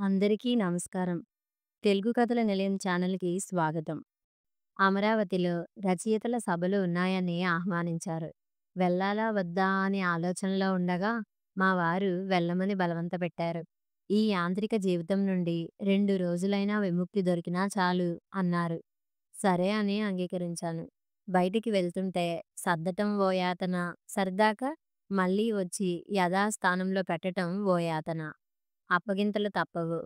అందరికీ నమస్కారం. తెలుగు కథల నిలయం ఛానల్‌కి స్వాగతం. అమరావతిలో రచయితల సభలు ఉన్నాయని ఆహ్వానించారు. వెళ్ళాలా వద్దా అని ఆలోచనలో ఉండగా మా వారు వెళ్ళమని బలవంతపెట్టారు. ఈ యాంత్రిక జీవితం నుండి 2 రోజులైనా విముక్తి దొరికినా చాలు అన్నారు. సరే అని అంగీకరించాను. బయటికి వెళ్తుంటే సర్దటం ఓ యాతన, సర్దాక మళ్ళీ వచ్చి యథాస్థానంలో పెట్టటం ఓ యాతన. అప్పగింతలు తప్పవు.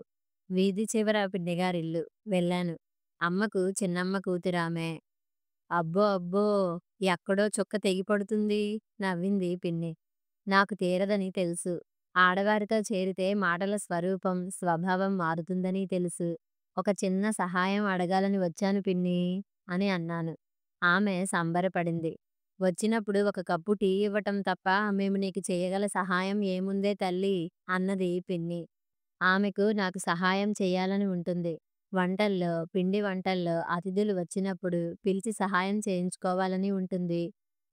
వీధి చివర పిన్నిగారిల్లు. వెళ్ళాను. అమ్మకు చిన్నమ్మ కూతురామె. అబ్బో! అబ్బో! ఎక్కడో చుక్క తెగిపడుతుంది నవ్వింది పిన్ని. నాకు తీరదని తెలుసు. ఆడవారితో చేరితే మాటల స్వరూపం, స్వభావం మారుతుందని తెలుసు. ఒక చిన్న సహాయం అడగాలని వచ్చాను పిన్నీ అని అన్నాను. ఆమె సంబరపడింది. వచ్చినప్పుడు ఒక కప్పు టీ ఇవ్వటం తప్ప మేము నీకు చేయగల సహాయం ఏముందే తల్లీ అన్నది పిన్ని. ఆమెకు నాకు సహాయం చేయాలని ఉంటుంది. పిండి వంటల్లో అతిథులు వచ్చినప్పుడు పిలిచి సహాయం చేయించుకోవాలని ఉంటుంది.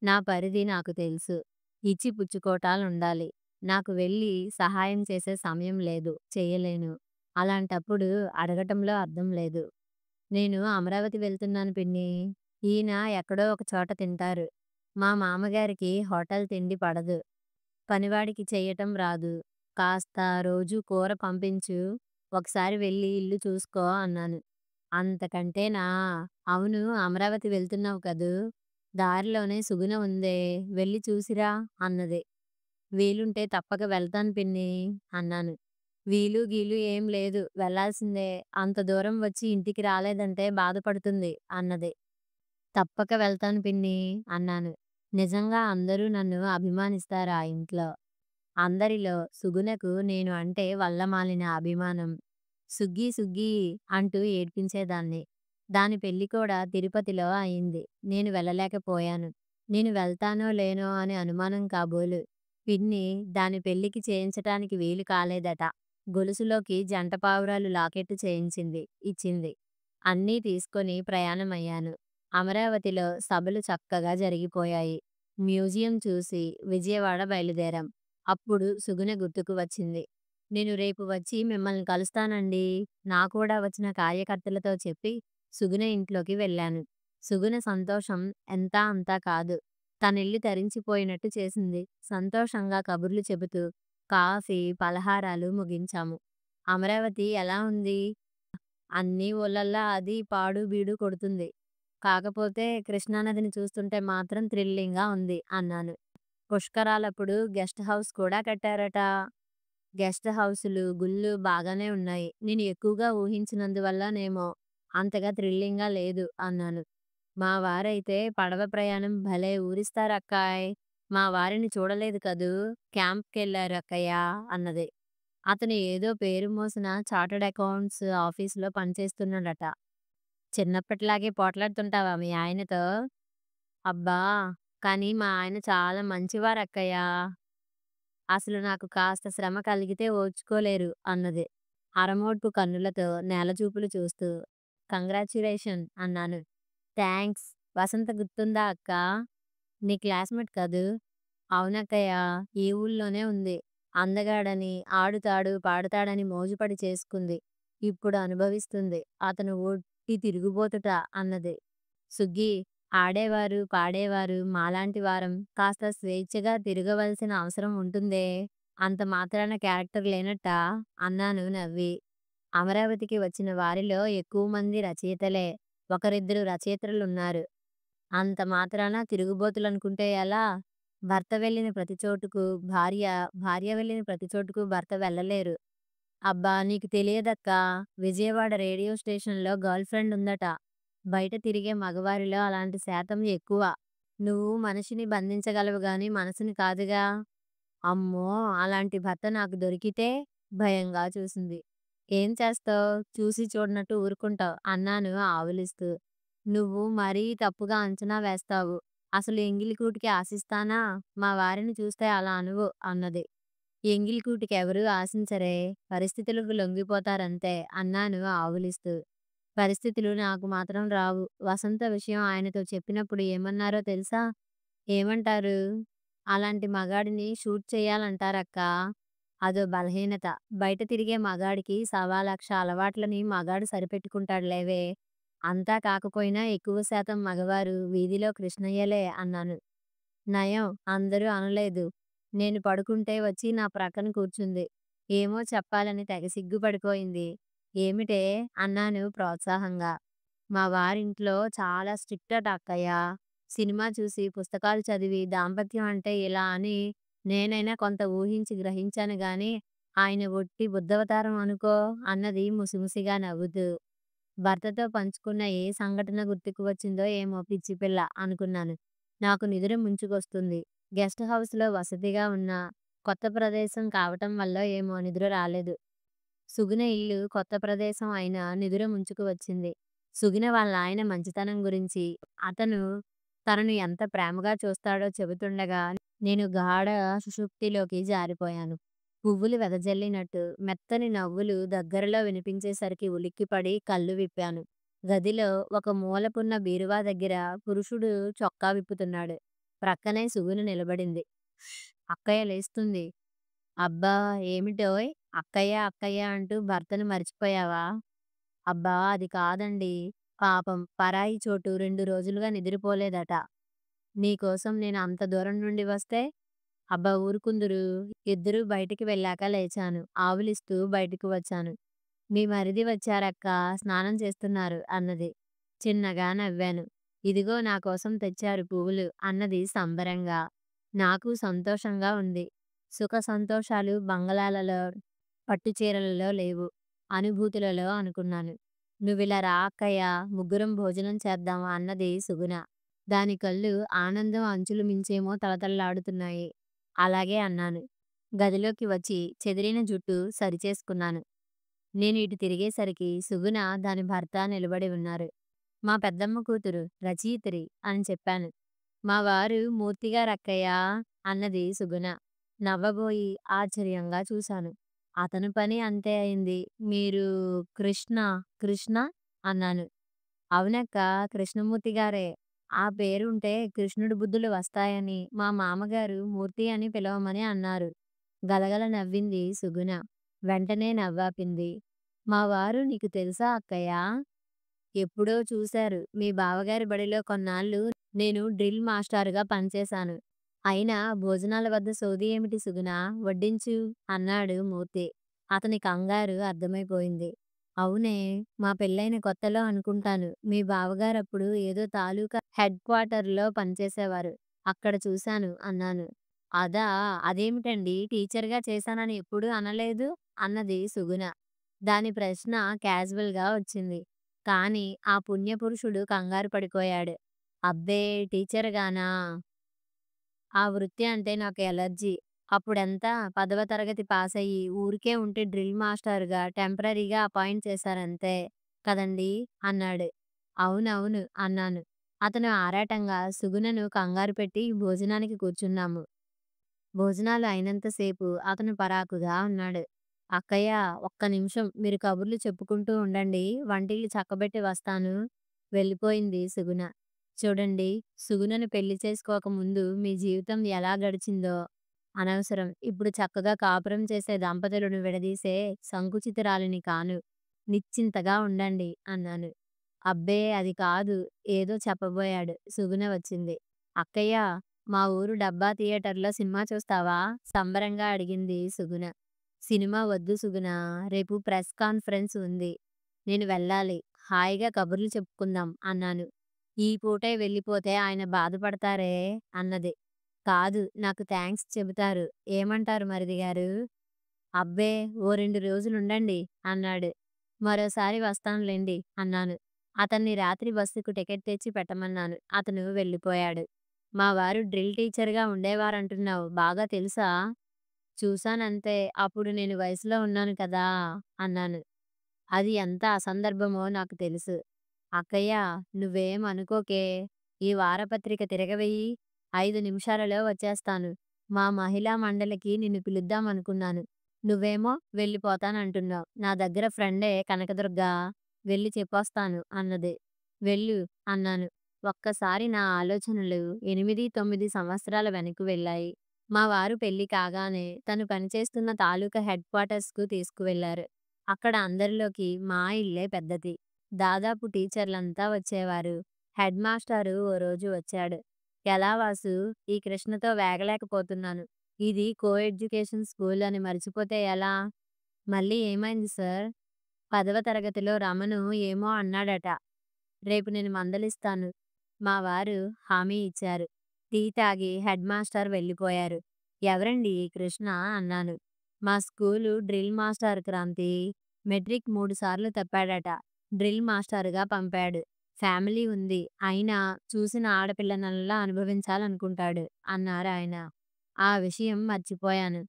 నా పరిధి నాకు తెలుసు. ఇచ్చి పుచ్చుకోటాలుండాలి. నాకు వెళ్ళి సహాయం చేసే సమయం లేదు. చెయ్యలేను. అలాంటప్పుడు అడగటంలో అర్థం లేదు. నేను అమరావతి వెళ్తున్నాను పిన్నీ. ఈయన ఎక్కడో ఒక చోట తింటారు. మా మామగారికి హోటల్ తిండి పడదు. పనివాడికి చెయ్యటం రాదు. కాస్త రోజూ కూర పంపించు. ఒకసారి వెళ్ళి ఇల్లు చూసుకో అన్నాను. అంతకంటేనా? అవును అమరావతి వెళ్తున్నావు కదూ! దారిలోనే సుగుణ ఉందే వెళ్ళి చూసిరా అన్నది. వీలుంటే తప్పక వెళ్తాను పిన్నీ అన్నాను. వీలు గీలు ఏం లేదు. వెళ్ళాల్సిందే. అంత దూరం వచ్చి ఇంటికి రాలేదంటే బాధపడుతుంది అన్నది. తప్పక వెళ్తాను పిన్నీ అన్నాను. నిజంగా అందరూ నన్ను అభిమానిస్తారు ఆ ఇంట్లో. అందరిలో సుగుణకు నేను అంటే వల్లమాలిన అభిమానం. సుగ్గీ సుగ్గీ అంటూ ఏడ్పించేదాన్ని. దాని పెళ్లి కూడా తిరుపతిలో అయింది. నేను వెళ్ళలేకపోయాను. నేను వెళ్తానో లేనో అని అనుమానం కాబోలు. పిన్ని దాని పెళ్లికి చేయించటానికి వీలు కాలేదట. గొలుసులోకి జంట పావురాలు లాకెట్టు చేయించింది, ఇచ్చింది. అన్నీ తీసుకొని ప్రయాణమయ్యాను. అమరావతిలో సభలు చక్కగా జరిగిపోయాయి. మ్యూజియం చూసి విజయవాడ బయలుదేరాం. అప్పుడు సుగుణ గుర్తుకు వచ్చింది. నేను రేపు వచ్చి మిమ్మల్ని కలుస్తానండి. నా కూడా వచ్చిన కార్యకర్తలతో చెప్పి సుగుణ ఇంట్లోకి వెళ్ళాను. సుగుణ సంతోషం ఎంతా అంతా కాదు. తనిల్లు తరించిపోయినట్టు చేసింది. సంతోషంగా కబుర్లు చెబుతూ కాఫీ, పలహారాలు ముగించాము. అమరావతి ఎలా ఉంది? అన్నీ ఊళ్ళల్లా అది పాడు బీడు కొడుతుంది. కాకపోతే కృష్ణానదిని చూస్తుంటే మాత్రం థ్రిల్లింగ్‌గా ఉంది అన్నాను. పుష్కరాలప్పుడు గెస్ట్ హౌస్ కూడా కట్టారట. గెస్ట్ హౌసులు, గుళ్ళు బాగానే ఉన్నాయి. నేను ఎక్కువగా ఊహించినందువల్లనేమో అంతగా థ్రిల్లింగ్‌గా లేదు అన్నాను. మా వారైతే పడవ ప్రయాణం భలే ఊరిస్తారక్కాయ్. మా వారిని చూడలేదు కదూ! క్యాంప్‌కెళ్లారు అక్కయ్య అన్నది. అతను ఏదో పేరు మోసిన చార్టర్డ్ అకౌంట్స్ ఆఫీసులో పనిచేస్తున్నాడట. చిన్నప్పటిలాగే పోట్లాడుతుంటావా మీ ఆయనతో? అబ్బా! కానీ మా ఆయన చాలా మంచివారక్కయ్య. అసలు నాకు కాస్త శ్రమ కలిగితే ఓర్చుకోలేరు అన్నది. అరమోడ్పు కన్నులతో నేలచూపులు చూస్తూ. కంగ్రాచ్యులేషన్ అన్నాను. థాంక్స్. వసంత గుర్తుందా అక్కా? నీ క్లాస్‌మేట్ కదూ! అవునక్కయ్య. ఈ ఊళ్ళోనే ఉంది. అందగాడని, ఆడుతాడు, పాడుతాడని మోజుపడి చేసుకుంది. ఇప్పుడు అనుభవిస్తుంది. అతను ఒట్టి తిరుగుబోతుట అన్నది. సుగ్గీ, ఆడేవారు, పాడేవారు మాలాంటి వారం కాస్త స్వేచ్ఛగా తిరగవలసిన అవసరం ఉంటుందే. అంత మాత్రాన క్యారెక్టర్ లేనట్టా? అన్నాను నవ్వి. అమరావతికి వచ్చిన వారిలో ఎక్కువ మంది రచయితలే. ఒకరిద్దరు రచయిత్రులున్నారు. అంత మాత్రాన తిరుగుబోతులనుకుంటే ఎలా? భర్త వెళ్ళిన ప్రతి చోటుకు భార్య, భార్య వెళ్ళిన ప్రతి చోటుకు భర్త వెళ్ళలేరు. అబ్బా! నీకు తెలియదక్కా! విజయవాడ రేడియో స్టేషన్‌లో గర్ల్ ఫ్రెండ్ ఉందట. బయట తిరిగే మగవారిలో అలాంటి శాతం ఎక్కువ. నువ్వు మనిషిని బంధించగలవు గాని మనసుని కాదుగా! అమ్మో! అలాంటి భర్త నాకు దొరికితే భయంగా చూసింది. ఏం చేస్తావ్? చూసి చూడనట్టు ఊరుకుంటావ్ అన్నాను ఆవులిస్తూ. నువ్వు మరీ తప్పుగా అంచనా వేస్తావు. అసలు ఎంగిలికూటికి ఆశిస్తానా? మా వారిని చూస్తే అలా అనవు అన్నది. ఎంగిలికూటికి ఎవరూ ఆశించరే. పరిస్థితులకు లొంగిపోతారంతే అన్నాను ఆవులిస్తూ. పరిస్థితులు నాకు మాత్రం రావు. వసంత విషయం ఆయనతో చెప్పినప్పుడు ఏమన్నారో తెలుసా? ఏమంటారు? అలాంటి మగాడిని షూట్ చెయ్యాలంటారక్కా. అదో బలహీనత. బయట తిరిగే మగాడికి సవాలక్ష అలవాట్లని మగాడు సరిపెట్టుకుంటాడులేవే. అంతా కాకపోయినా ఎక్కువ శాతం మగవారు వీధిలో కృష్ణయ్యలే అన్నాను. నయం అందరూ అనలేదు. నేను పడుకుంటే వచ్చి నా ప్రక్కన కూర్చుంది. ఏమో చెప్పాలని తెగ సిగ్గుపడిపోయింది. ఏమిటే? అన్నాను ప్రోత్సాహంగా. మా వారింట్లో చాలా స్ట్రిక్ట్ అట అక్కయ్య. సినిమా చూసి, పుస్తకాలు చదివి దాంపత్యం అంటే ఇలా అని నేనైనా కొంత ఊహించి గ్రహించాను గాని, ఆయన ఒట్టి బుద్ధవతారం అనుకో అన్నది ముసిముసిగా నవ్వుతూ. భర్తతో పంచుకున్న ఏ సంఘటన గుర్తుకు వచ్చిందో ఏమో పిచ్చి పిల్ల అనుకున్నాను. నాకు నిదుర ముంచుకొస్తుంది. గెస్ట్ హౌస్‌లో వసతిగా ఉన్న కొత్త ప్రదేశం కావటం వల్లో ఏమో నిద్ర రాలేదు. సుగుణ ఇల్లు కొత్త ప్రదేశం అయినా నిదుర ముంచుకు వచ్చింది. సుగుణ వాళ్ళ ఆయన మంచితనం గురించి, అతను తనను ఎంత ప్రేమగా చూస్తాడో చెబుతుండగా నేను గాఢ సుషుప్తిలోకి జారిపోయాను. పువ్వులు వెదజల్లినట్టు మెత్తని నవ్వులు దగ్గరలో వినిపించేసరికి ఉలిక్కిపడి కళ్ళు విప్పాను. గదిలో ఒక మూలపున్న బీరువా దగ్గర పురుషుడు చొక్కా విప్పుతున్నాడు. ప్రక్కనే సుగుణ నిలబడింది. అక్కయ్య లేస్తుంది. అబ్బా! ఏమిటోయ్ అక్కయ్య అక్కయ్య అంటూ భర్తను మర్చిపోయావా? అబ్బా! అది కాదండి. పాపం పరాయి చోటు 2 రోజులుగా నిద్రపోలేదట. నీకోసం నేను అంత దూరం నుండి వస్తే అబ్బా! ఊరుకుందురు. ఇద్దరూ బయటికి వెళ్ళాక లేచాను. ఆవులిస్తూ బయటకు వచ్చాను. మీ మరిది వచ్చారక్కా! స్నానం చేస్తున్నారు అన్నది. చిన్నగా నవ్వాను. ఇదిగో నా కోసం తెచ్చారు పువ్వులు అన్నది సంబరంగా. నాకు సంతోషంగా ఉంది. సుఖ సంతోషాలు బంగళాలలో, పట్టుచీరలలో లేవు. అనుభూతులలో అనుకున్నాను. నువ్విలా రా అక్కయ్య ముగ్గురం భోజనం చేద్దాం అన్నది సుగుణ. దాని కళ్ళు ఆనందం అంచులు మించేమో తళతళలాడుతున్నాయి. అలాగే అన్నాను. గదిలోకి వచ్చి చెదిరిన జుట్టు సరిచేసుకున్నాను. నేను ఇటు తిరిగేసరికి సుగుణ దాని భర్త నిలబడి ఉన్నారు. మా పెద్దమ్మ కూతురు రచయిత్రి అని చెప్పాను. మా వారు మూర్తిగారక్కయ్యా అన్నది సుగుణ. నవ్వబోయి ఆశ్చర్యంగా చూశాను. అతని పని అంతే అయింది. మీరు కృష్ణ కృష్ణ అన్నాను. అవునక్క కృష్ణమూర్తి గారే. ఆ పేరుంటే కృష్ణుడి బుద్ధులు వస్తాయని మా మామగారు మూర్తి అని పిలవమని అన్నారు. గలగల నవ్వింది సుగుణ. వెంటనే నవ్వాపింది. మా వారు నీకు తెలుసా అక్కయ్యా? ఎప్పుడో చూశారు. మీ బావగారి బడిలో కొన్నాళ్ళు నేను డ్రిల్ మాస్టారుగా పనిచేశాను. అయినా భోజనాల వద్ద సోది ఏమిటి సుగుణా? వడ్డించు అన్నాడు మూర్తి. అతని కంగారు అర్థమైపోయింది. అవునే మా పెళ్ళైన కొత్తలో అనుకుంటాను. మీ బావగారప్పుడు ఏదో తాలూకా హెడ్ క్వార్టర్‌లో పనిచేసేవారు. అక్కడ చూశాను అన్నాను. అదా! అదేమిటండి టీచర్‌గా చేశానని ఎప్పుడూ అనలేదు అన్నది సుగుణ. దాని ప్రశ్న క్యాజువల్‌గా వచ్చింది. కానీ ఆ పుణ్యపురుషుడు కంగారు పడిపోయాడు. అబ్బే టీచర్‌గానా? ఆ వృత్తి అంటే నాకు ఎలర్జీ. అప్పుడెంత 10వ తరగతి పాసయ్యి ఊరికే ఉంటే డ్రిల్ మాస్టరుగా టెంపరరీగా అపాయింట్ చేశారంతే కదండీ! అన్నాడు. అవునవును అన్నాను. అతను ఆరాటంగా సుగుణను కంగారు పెట్టి భోజనానికి కూర్చున్నాము. భోజనాలు అయినంతసేపు అతను పరాకుగా ఉన్నాడు. అక్కయ్య ఒక్క నిమిషం మీరు కబుర్లు చెప్పుకుంటూ ఉండండి. వంటిల్లు చక్కబెట్టి వస్తాను. వెళ్ళిపోయింది సుగుణ. చూడండి సుగుణను పెళ్లి చేసుకోక ముందు మీ జీవితం ఎలా గడిచిందో అనవసరం. ఇప్పుడు చక్కగా కాపురం చేసే దంపతులను విడదీసే సంకుచితురాలిని కాను. నిశ్చింతగా ఉండండి అన్నాను. అబ్బే అది కాదు ఏదో చెప్పబోయాడు. సుగుణ వచ్చింది. అక్కయ్య మా ఊరు డబ్బా థియేటర్‌లో సినిమా చూస్తావా? సంబరంగా అడిగింది సుగుణ. సినిమా వద్దు సుగుణ. రేపు ప్రెస్ కాన్ఫరెన్స్ ఉంది. నేను వెళ్ళాలి. హాయిగా కబుర్లు చెప్పుకుందాం అన్నాను. ఈ పూటే వెళ్ళిపోతే ఆయన బాధపడతారే అన్నది. కాదు నాకు థాంక్స్ చెబుతారు. ఏమంటారు మరిదిగారు? అబ్బే! ఓ 2 రోజులుండండి అన్నాడు. మరోసారి వస్తానులెండి అన్నాను. అతన్ని రాత్రి బస్సుకు టికెట్ తెచ్చి పెట్టమన్నాను. అతను వెళ్ళిపోయాడు. మా వారు డ్రిల్ టీచర్‌గా ఉండేవారంటున్నావు. బాగా తెలుసా? చూశానంతే. అప్పుడు నేను వయసులో ఉన్నాను కదా! అన్నాను. అది ఎంత అసందర్భమో నాకు తెలుసు. అక్కయ్య నువ్వేం అనుకోకే. ఈ వారపత్రిక తిరగవెయ్యి. 5 నిమిషాలలో వచ్చేస్తాను. మా మహిళా మండలికి నిన్ను పిలుద్దామనుకున్నాను. నువ్వేమో వెళ్ళిపోతానంటున్నావు. నా దగ్గర ఫ్రెండే కనకదుర్గ. వెళ్ళి చెప్పొస్తాను అన్నది. వెళ్ళు అన్నాను. ఒక్కసారి నా ఆలోచనలు 8, 9 సంవత్సరాల వెనక్కు వెళ్ళాయి. మా వారు పెళ్లి కాగానే తను పనిచేస్తున్న తాలూకా హెడ్ క్వార్టర్స్‌కు తీసుకువెళ్లారు. అక్కడ అందరిలోకి మా ఇల్లే పెద్దది. దాదాపు టీచర్లంతా వచ్చేవారు. హెడ్ మాస్టారు ఓ రోజు వచ్చాడు. "ఎలా వాసు, ఈ కృష్ణతో వేగలేకపోతున్నాను. ఇది కో ఎడ్యుకేషన్ స్కూల్ అని మర్చిపోతే ఎలా?" "మళ్ళీ ఏమైంది సార్?" "10వ తరగతిలో రమణు ఏమో అన్నాడట. రేపు నేను మందలిస్తాను." మా వారు హామీ ఇచ్చారు. టీ తాగి హెడ్ మాస్టర్ వెళ్ళిపోయారు. "ఎవరండి ఈ కృష్ణ?" అన్నాను. "మా school drill master Kranthi. Matric 3 సార్లు తప్పాడట. డ్రిల్ మాస్టరుగా పంపాడు. ఫ్యామిలీ ఉంది. అయినా చూసిన ఆడపిల్లనల్లా అనుభవించాలనుకుంటాడు" అన్నారాయన. ఆ విషయం మర్చిపోయాను.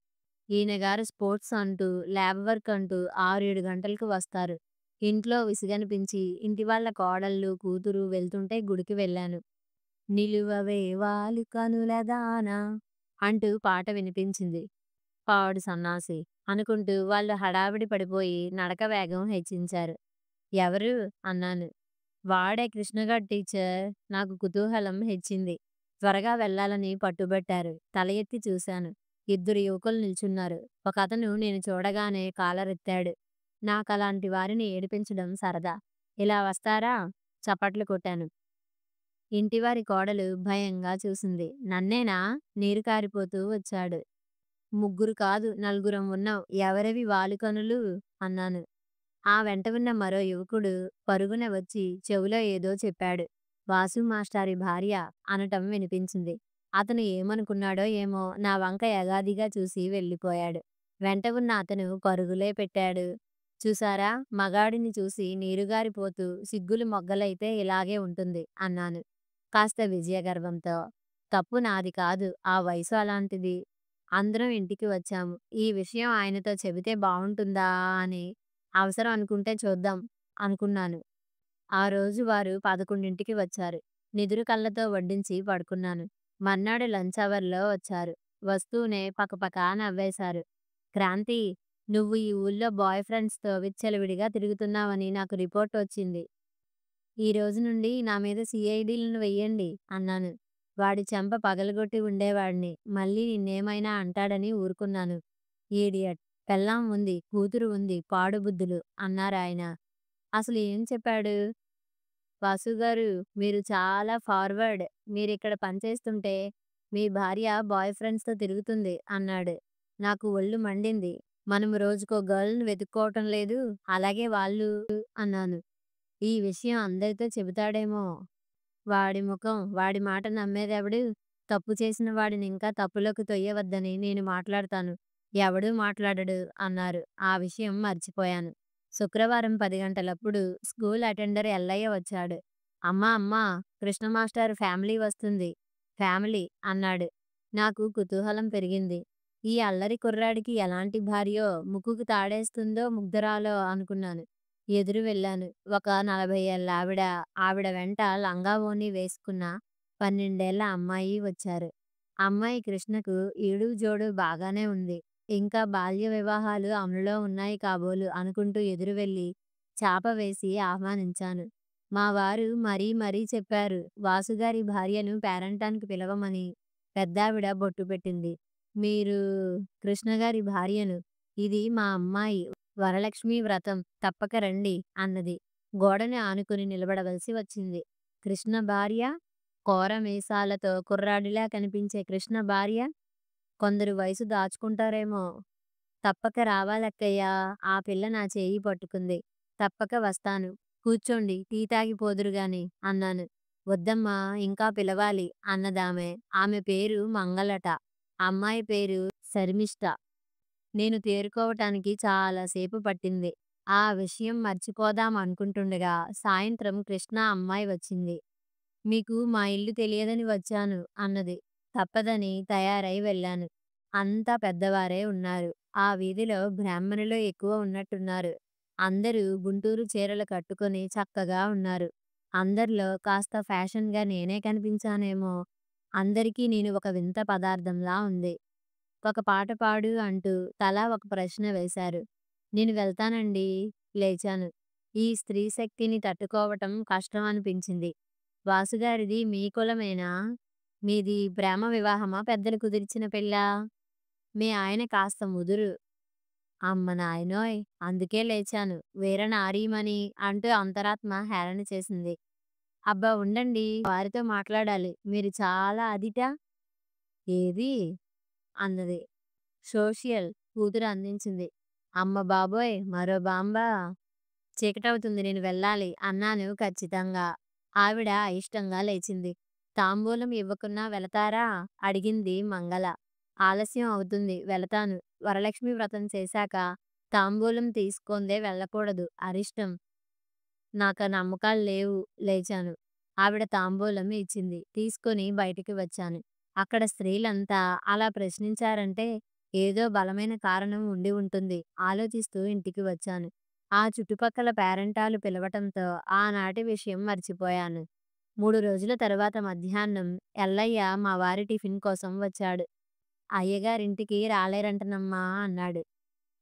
ఈయనగారు స్పోర్ట్స్ అంటూ, ల్యాబ్ వర్క్ అంటూ 6, 7 గంటలకు వస్తారు. ఇంట్లో విసుగనిపించి ఇంటివాళ్ళ కోడళ్ళు, కూతురు వెళ్తుంటే గుడికి వెళ్ళాను. నిలువవే వాలు కనుల దానా అంటూ పాట వినిపించింది. పాడు సన్నాసి అనుకుంటూ వాళ్ళు హడావిడి పడిపోయి నడక వేగం హెచ్చించారు. ఎవరు? అన్నాను. వాడే కృష్ణగాడు టీచర్. నాకు కుతూహలం హెచ్చింది. త్వరగా వెళ్ళాలని పట్టుబట్టారు. తల ఎత్తి చూశాను. ఇద్దరు యువకులు నిల్చున్నారు. ఒకతను నేను చూడగానే కాలరెత్తాడు. నాకలాంటి వారిని ఏడిపించడం సరదా. ఇలా వస్తారా? చప్పట్లు కొట్టాను. ఇంటివారి కోడలు భయంగా చూసింది. నన్నేనా? నీరు కారిపోతూ వచ్చాడు. ముగ్గురు కాదు, నలుగురం ఉన్నాం. ఎవరివి వాలుకనులు? అన్నాను. ఆ వెంట ఉన్న మరో యువకుడు పరుగున వచ్చి చెవిలో ఏదో చెప్పాడు. వాసు మాస్టారి భార్య అనటం వినిపించింది. అతను ఏమనుకున్నాడో ఏమో నా వంక యగాదిగా చూసి వెళ్ళిపోయాడు. వెంట ఉన్న అతను పరుగులే పెట్టాడు. చూసారా, మగాడిని చూసి నీరుగారిపోతూ సిగ్గులు మొగ్గలైతే ఇలాగే ఉంటుంది అన్నాను కాస్త విజయగర్వంతో. తప్పు నాది కాదు, ఆ వయసు అలాంటిది. అందరం ఇంటికి వచ్చాము. ఈ విషయం ఆయనతో చెబితే బావుంటుందా అని. అవసరం అనుకుంటే చూద్దాం అనుకున్నాను. ఆ రోజు వారు 11కి వచ్చారు. నిదురు కళ్ళతో వడ్డించి పడుకున్నాను. మర్నాడు లంచ్ అవర్‌లో వచ్చారు. వస్తూనే పకపకా నవ్వేశారు. క్రాంతి, నువ్వు ఈ ఊళ్ళో బాయ్ ఫ్రెండ్స్‌తో విచ్చలవిడిగా తిరుగుతున్నావని నాకు రిపోర్ట్ వచ్చింది. ఈ రోజు నుండి నా మీద సీఐడీలను వెయ్యండి అన్నాను. వాడి చెంప పగలగొట్టి ఉండేవాడిని. మళ్ళీ నిన్నేమైనా అంటాడని ఊరుకున్నాను. ఈడియట్. పెళ్ళాం ఉంది, కూతురు ఉంది, పాడుబుద్ధులు అన్నారాయన. అసలు ఏం చెప్పాడు? వాసుగారు, మీరు చాలా ఫార్వర్డ్. మీరిక్కడ పనిచేస్తుంటే మీ భార్య బాయ్ ఫ్రెండ్స్‌తో తిరుగుతుంది అన్నాడు. నాకు ఒళ్ళు మండింది. మనం రోజుకో గర్ల్‌ని వెతుక్కోవటం లేదు, అలాగే వాళ్ళు అన్నాను. ఈ విషయం అందరితో చెబుతాడేమో. వాడి ముఖం, వాడి మాట నమ్మేదెవడు? తప్పు చేసిన వాడిని ఇంకా తప్పులోకి తొయ్యవద్దని నేను మాట్లాడతాను. ఎవడూ మాట్లాడడు అన్నారు. ఆ విషయం మర్చిపోయాను. శుక్రవారం 10 గంటలప్పుడు స్కూల్ అటెండర్ ఎల్లయ్య వచ్చాడు. అమ్మా అమ్మా, కృష్ణ మాస్టారు ఫ్యామిలీ వస్తుంది. ఫ్యామిలీ అన్నాడు. నాకు కుతూహలం పెరిగింది. ఈ అల్లరి కుర్రాడికి ఎలాంటి భార్యో, ముక్కుకు తాడేస్తుందో ముగ్ధురాలో అనుకున్నాను. ఎదురు వెళ్ళాను. ఒక 40 ఏళ్ల ఆవిడ, ఆవిడ వెంట లంగా ఓణి వేసుకున్న 12 ఏళ్ల అమ్మాయి వచ్చారు. అమ్మాయి కృష్ణకు ఈడు జోడు బాగానే ఉంది. ఇంకా బాల్య వివాహాలు అమలులో ఉన్నాయి కాబోలు అనుకుంటూ ఎదురు వెళ్ళి చాప వేసి ఆహ్వానించాను. మా వారు మరీ మరీ చెప్పారు వాసుగారి భార్యను పేరంటానికి పిలవమని. పెద్దావిడ బొట్టు పెట్టింది. మీరు కృష్ణగారి భార్యను. ఇది మా అమ్మాయి. వరలక్ష్మి వ్రతం తప్పక రండి అన్నది. గోడని ఆనుకుని నిలబడవలసి వచ్చింది. కృష్ణ భార్య, కోర మీసాలతో కుర్రాడిలా కనిపించే కృష్ణ భార్య. కొందరు వయసు దాచుకుంటారేమో. తప్పక రావాలక్కయ్యా. ఆ పిల్ల నా చేయి పట్టుకుంది. తప్పక వస్తాను. కూర్చోండి, టీ తాగి పోదురుగాని అన్నాను. వద్దమ్మా, ఇంకా పిలవాలి అన్నదామె. ఆమె పేరు మంగలట. అమ్మాయి పేరు శర్మిష్ట. నేను తేరుకోవటానికి చాలాసేపు పట్టింది. ఆ విషయం మర్చిపోదాం అనుకుంటుండగా సాయంత్రం కృష్ణ అమ్మాయి వచ్చింది. మీకు మా ఇల్లు తెలియదని వచ్చాను అన్నది. తప్పదని తయారై వెళ్ళాను. అంతా పెద్దవారే ఉన్నారు. ఆ వీధిలో బ్రాహ్మణులు ఎక్కువ ఉన్నట్టున్నారు. అందరూ గుంటూరు చీరలు కట్టుకొని చక్కగా ఉన్నారు. అందరిలో కాస్త ఫ్యాషన్‌గా నేనే కనిపించానేమో. అందరికీ నేను ఒక వింత పదార్థంలా ఉంది. ఒక పాట పాడు అంటూ తలా ఒక ప్రశ్న వేశారు. నేను వెళ్తానండి. లేచాను. ఈ స్త్రీ శక్తిని తట్టుకోవటం కష్టం అనిపించింది. వాసుగారిది మీ కులమేనా? మీది ప్రేమ వివాహమా? పెద్దలు కుదిర్చిన పెళ్ళా? మీ ఆయన కాస్త ముదురు. అమ్మ నాయనోయ్! అందుకే లేచాను. వీర నారీమణి అంటూ అంతరాత్మ హేళన చేసింది. అబ్బా! ఉండండి. వారితో మాట్లాడాలి. మీరు చాలా అదిట. ఏది? అన్నది. సోషియల్ కూతురు అందించింది. అమ్మ బాబోయ్! మరో బాంబా? చీకటవుతుంది నేను వెళ్ళాలి అన్నాను ఖచ్చితంగా. ఆవిడ అయిష్టంగా లేచింది. తాంబూలం ఇవ్వకున్నా వెళతారా? అడిగింది మంగళ. ఆలస్యం అవుతుంది వెళతాను. వరలక్ష్మి వ్రతం చేశాక తాంబూలం తీసుకోందే వెళ్ళకూడదు. అరిష్టం. నాకా నమ్మకాలు లేవు. లేచాను. ఆవిడ తాంబూలం ఇచ్చింది. తీసుకొని బయటికి వచ్చాను. అక్కడ స్త్రీలంతా అలా ప్రశ్నించారంటే ఏదో బలమైన కారణం ఉండి ఉంటుంది. ఆలోచిస్తూ ఇంటికి వచ్చాను. ఆ చుట్టుపక్కల పేరంటాలు పిలవటంతో ఆనాటి విషయం మర్చిపోయాను. 3 రోజుల తరువాత మధ్యాహ్నం ఎల్లయ్య మా వారి టిఫిన్ కోసం వచ్చాడు. అయ్యగారింటికి రాలేరంటనమ్మా అన్నాడు.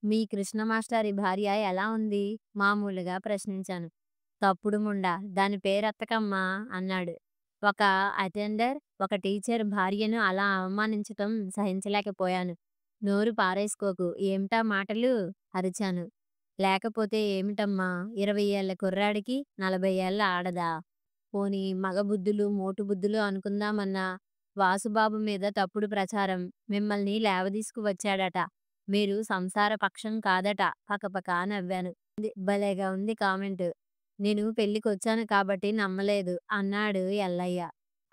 మీ కృష్ణ మాస్టారి భార్య ఎలా ఉంది? మామూలుగా ప్రశ్నించాను. తప్పుడు ముండా దాని పేరెత్తకమ్మా అన్నాడు. ఒక అటెండర్, ఒక టీచర్ భార్యను అలా అవమానించటం సహించలేకపోయాను. నోరు పారేసుకోకు. ఏమిటా మాటలు? అరిచాను. లేకపోతే ఏమిటమ్మా? 20 ఏళ్ల కుర్రాడికి 40 ఏళ్ల ఆడదా? పోనీ మగబుద్ధులు, మోటుబుద్ధులు అనుకుందామన్నా వాసుబాబు మీద తప్పుడు ప్రచారం. మిమ్మల్ని లేవదీసుకు వచ్చాడట. మీరు సంసార పక్షం కాదట. పకపక నవ్వాను. భలేగా ఉంది కామెంటు. నేను పెళ్ళికొచ్చాను కాబట్టి నమ్మలేదు అన్నాడు ఎల్లయ్య.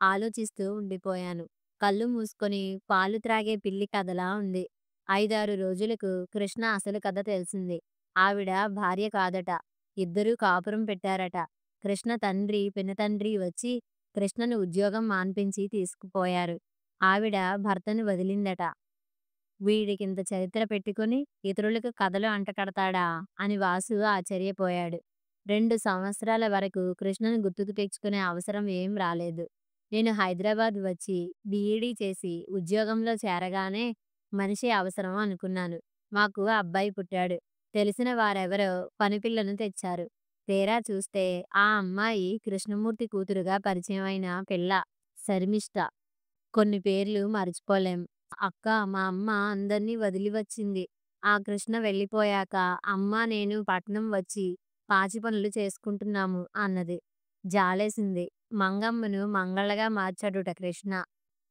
ఆలోచిస్తూ ఉండిపోయాను. కళ్ళు మూసుకొని పాలు త్రాగే పిల్లి కథలా ఉంది. 5-6 రోజులకు కృష్ణ అసలు కథ తెలిసింది. ఆవిడ భార్య కాదట. ఇద్దరూ కాపురం పెట్టారట. కృష్ణ తండ్రి, పినతండ్రి వచ్చి కృష్ణను ఉద్యోగం మాన్పించి తీసుకుపోయారు. ఆవిడ భర్తను వదిలిందట. వీడికింత చరిత్ర పెట్టుకుని ఇతరులకు కథలు అంటకడతాడా అని వాసు ఆశ్చర్యపోయాడు. 2 సంవత్సరాల వరకు కృష్ణను గుర్తుకు తెచ్చుకునే అవసరం ఏం రాలేదు. నేను హైదరాబాద్ వచ్చి బీఈడీ చేసి ఉద్యోగంలో చేరగానే మనిషి అవసరం అనుకున్నాను. మాకు అబ్బాయి పుట్టాడు. తెలిసిన వారెవరో పనిపిల్లను తెచ్చారు. తీరా చూస్తే ఆ అమ్మాయి కృష్ణమూర్తి కూతురుగా పరిచయం అయిన పిల్ల శర్మిష్ఠ. కొన్ని పేర్లు మర్చిపోలేం. అక్క మా అమ్మ అందర్నీ వదిలి వచ్చింది. ఆ కృష్ణ వెళ్ళిపోయాక అమ్మ నేను పట్నం వచ్చి పాచి పనులు చేసుకుంటున్నాము అన్నది. జాలేసింది. మంగమ్మను మంగళగా మార్చాడుట కృష్ణ.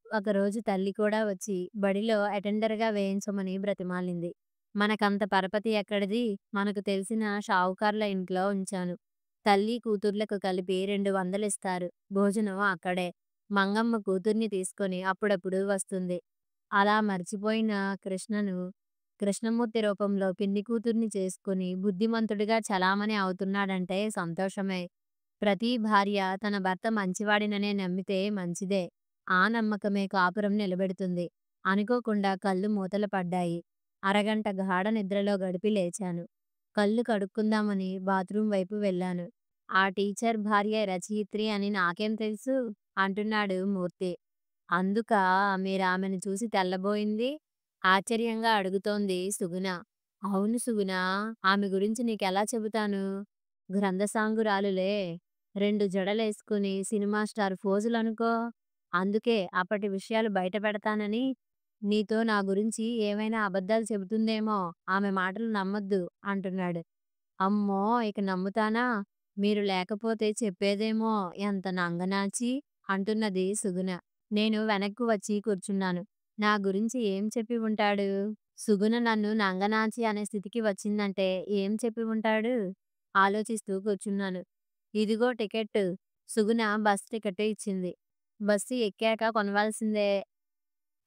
ఒకరోజు తల్లి కూడా వచ్చి బడిలో అటెండర్‌గా వేయించమని బ్రతిమాలింది. మనకంత పరపతి ఎక్కడిది? మనకు తెలిసిన షావుకార్ల ఇంట్లో ఉంచాను. తల్లి కూతుర్లకు కలిపి 200 ఇస్తారు. భోజనం అక్కడే. మంగమ్మ కూతుర్ని తీసుకొని అప్పుడప్పుడు వస్తుంది. అలా మర్చిపోయిన కృష్ణను కృష్ణమూర్తి రూపంలో పిన్ని కూతుర్ని చేసుకొని బుద్ధిమంతుడిగా చలామణి అవుతున్నాడంటే సంతోషమే. ప్రతి భార్య తన భర్త మంచివాడిననే నమ్మితే మంచిదే. ఆ నమ్మకమే కాపురం నిలబెడుతుంది. అనుకోకుండా కళ్ళు మూతలు పడ్డాయి. అరగంట గాఢ నిద్రలో గడిపి లేచాను. కళ్ళు కడుక్కుందామని బాత్రూమ్ వైపు వెళ్ళాను. ఆ టీచర్ భార్య రచయిత్రి అని నాకేం తెలుసు? అంటున్నాడు మూర్తి. అందుకా మీరామెను చూసి తెల్లబోయింది? ఆశ్చర్యంగా అడుగుతోంది సుగుణ. అవును సుగుణ. ఆమె గురించి నీకెలా చెబుతాను? గ్రంథసాంగురాలులే. 2 జడలేసుకుని సినిమా స్టార్ ఫోజులనుకో. అందుకే అప్పటి విషయాలు బయట పెడతానని. నీతో నా గురించి ఏమైనా అబద్ధాలు చెబుతుందేమో. ఆమె మాటలు నమ్మొద్దు అంటున్నాడు. అమ్మో! ఇక నమ్ముతానా? మీరు లేకపోతే చెప్పేదేమో. ఎంత నంగనాచి అంటున్నది సుగుణ. నేను వెనక్కు వచ్చి కూర్చున్నాను. నా గురించి ఏం చెప్పి ఉంటాడు? సుగుణ నన్ను నంగనాచి అనే స్థితికి వచ్చిందంటే ఏం చెప్పి ఉంటాడు? ఆలోచిస్తూ కూర్చున్నాను. ఇదిగో టికెట్టు. సుగుణ బస్ టికెట్ ఇచ్చింది. బస్సు ఎక్కాక కొనవలసిందే.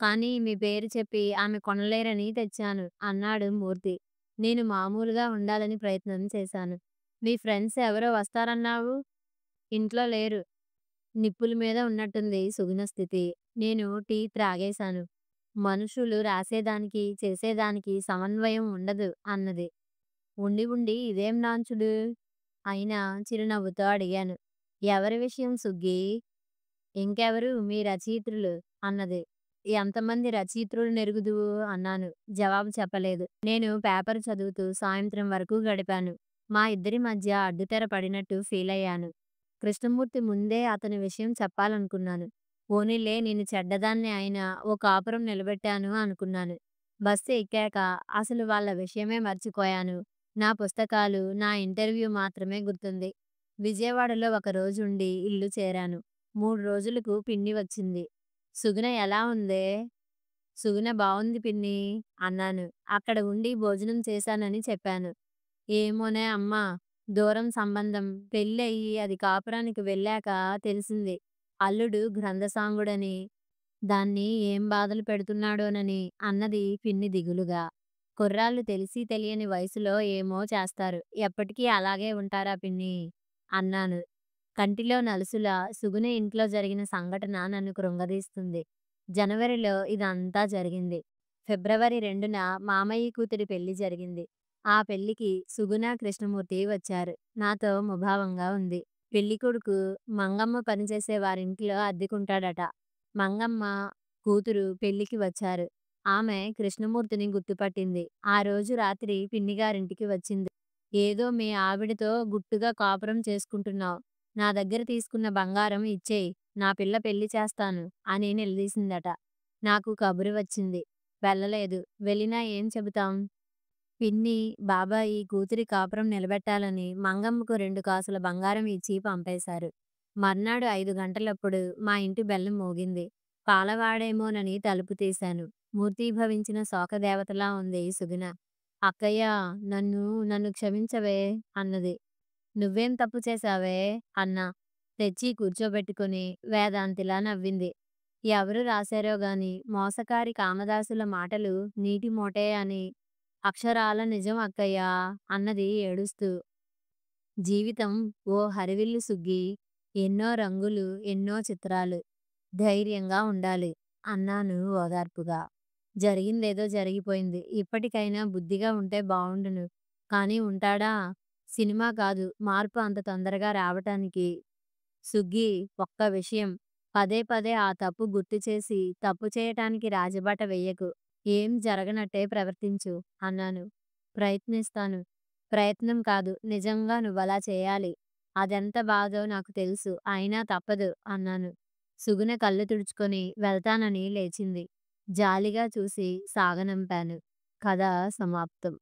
కానీ మీ పేరు చెప్పి ఆమె కొనలేరని తెచ్చాను అన్నాడు మూర్తి. నేను మామూలుగా ఉండాలని ప్రయత్నం చేశాను. మీ ఫ్రెండ్స్ ఎవరో వస్తారన్నావు? ఇంట్లో లేరు. నిప్పుల మీద ఉన్నట్టుంది సుగుణ స్థితి. నేను టీ త్రాగేశాను. మనుషులు రాసేదానికి, చేసేదానికి సమన్వయం ఉండదు అన్నది. ఉండి ఉండి ఇదేం నాంచుడు? అయినా చిరునవ్వుతో అడిగాను. ఎవరి విషయం సుగ్గీ? ఇంకెవరు మీ రచయిత్రులు అన్నది. ఎంతమంది రచయిత్రులు నెరుగుదువు అన్నాను. జవాబు చెప్పలేదు. నేను పేపర్ చదువుతూ సాయంత్రం వరకు గడిపాను. మా ఇద్దరి మధ్య అడ్డుతెర పడినట్టు ఫీలయ్యాను. కృష్ణమూర్తి ముందే అతని విషయం చెప్పాలనుకున్నాను. పోనీలే నేను చెడ్డదాన్ని అయినా ఓ కాపురం నిలబెట్టాను అనుకున్నాను. బస్సు ఎక్కాక అసలు వాళ్ళ విషయమే మర్చిపోయాను. నా పుస్తకాలు, నా ఇంటర్వ్యూ మాత్రమే గుర్తుంది. విజయవాడలో ఒక రోజుండి ఇల్లు చేరాను. 3 రోజులకు పిన్ని వచ్చింది. "సుగుణ ఎలా ఉందే?" "సుగుణ బావుంది పిన్నీ" అన్నాను. "అక్కడ ఉండి భోజనం చేశానని చెప్పాను." "ఏమోనే అమ్మా! దూరం సంబంధం. పెళ్ళయి అది కాపురానికి వెళ్ళాక తెలిసింది. అల్లుడు గ్రంథసాంగుడని, దాన్ని ఏం బాధలు పెడుతున్నాడోనని" అన్నది పిన్ని దిగులుగా. "కుర్రాళ్ళు తెలిసి తెలియని వయసులో ఏమో చేస్తారు. ఎప్పటికీ అలాగే ఉంటారా పిన్నీ" అన్నాను. కంటిలో నలుసులా సుగుణ ఇంట్లో జరిగిన సంఘటన నన్ను కృంగదీస్తుంది. జనవరిలో ఇదంతా జరిగింది. ఫిబ్రవరి 2న మామయ్య కూతురి పెళ్లి జరిగింది. ఆ పెళ్లికి సుగుణ, కృష్ణమూర్తి వచ్చారు. నాతో ముభావంగా ఉంది. పెళ్ళికొడుకు మంగమ్మ పనిచేసే వారింట్లో అద్దెకుంటాడట. మంగమ్మ కూతురు పెళ్ళికి వచ్చారు. ఆమె కృష్ణమూర్తిని గుర్తుపట్టింది. ఆ రోజు రాత్రి పిన్నిగారింటికి వచ్చింది. "ఏదో మీ ఆవిడతో గుట్టుగా కాపురం చేసుకుంటున్నావు. నా దగ్గర తీసుకున్న బంగారం ఇచ్చేయి. నా పిల్ల పెళ్లి చేస్తాను" అని నిలదీసిందట. నాకు కబురు వచ్చింది. వెళ్ళలేదు. వెళ్ళినా ఏం చెబుతాం? పిన్ని, బాబాయి కూతురి కాపురం నిలబెట్టాలని మంగమ్మకు 2 కాసుల బంగారం ఇచ్చి పంపేశారు. మర్నాడు 5 గంటలప్పుడు మా ఇంటి బెల్లం మోగింది. పాలవాడేమోనని తలుపు తీశాను. మూర్తీభవించిన శోకదేవతలా ఉంది సుగుణ. "అక్కయ్యా! నన్ను నన్ను క్షమించవే" అన్నది. "నువ్వేం తప్పు చేశావే?" అన్నా. తెచ్చి కూర్చోబెట్టుకుని వేదాంతిలా నవ్వింది. ఎవరు రాశారో గాని మోసకారి కామదాసుల మాటలు నీటి మూటే అని అక్షరాల నిజం అక్కయ్యా అన్నది ఏడుస్తూ. జీవితం ఓ హరివిల్లు సుగ్గి. ఎన్నో రంగులు, ఎన్నో చిత్రాలు. ధైర్యంగా ఉండాలి అన్నాను ఓదార్పుగా. జరిగిందేదో జరిగిపోయింది. ఇప్పటికైనా బుద్ధిగా ఉంటే బావుండును. కానీ ఉంటాడా? సినిమా కాదు మార్పు అంత తొందరగా రావటానికి. సుగ్గీ! ఒక్క విషయం. పదే పదే ఆ తప్పు గుర్తుచేసి తప్పు చేయటానికి రాజబాట వెయ్యకు. ఏం జరగనట్టే ప్రవర్తించు అన్నాను. ప్రయత్నిస్తాను. ప్రయత్నం కాదు నిజంగా నువ్వలా చేయాలి. అదెంత బాధో నాకు తెలుసు. అయినా తప్పదు అన్నాను. సుగుణ కళ్ళు తుడుచుకొని వెళ్తానని లేచింది. జాలిగా చూసి సాగనంపాను. కథ సమాప్తం.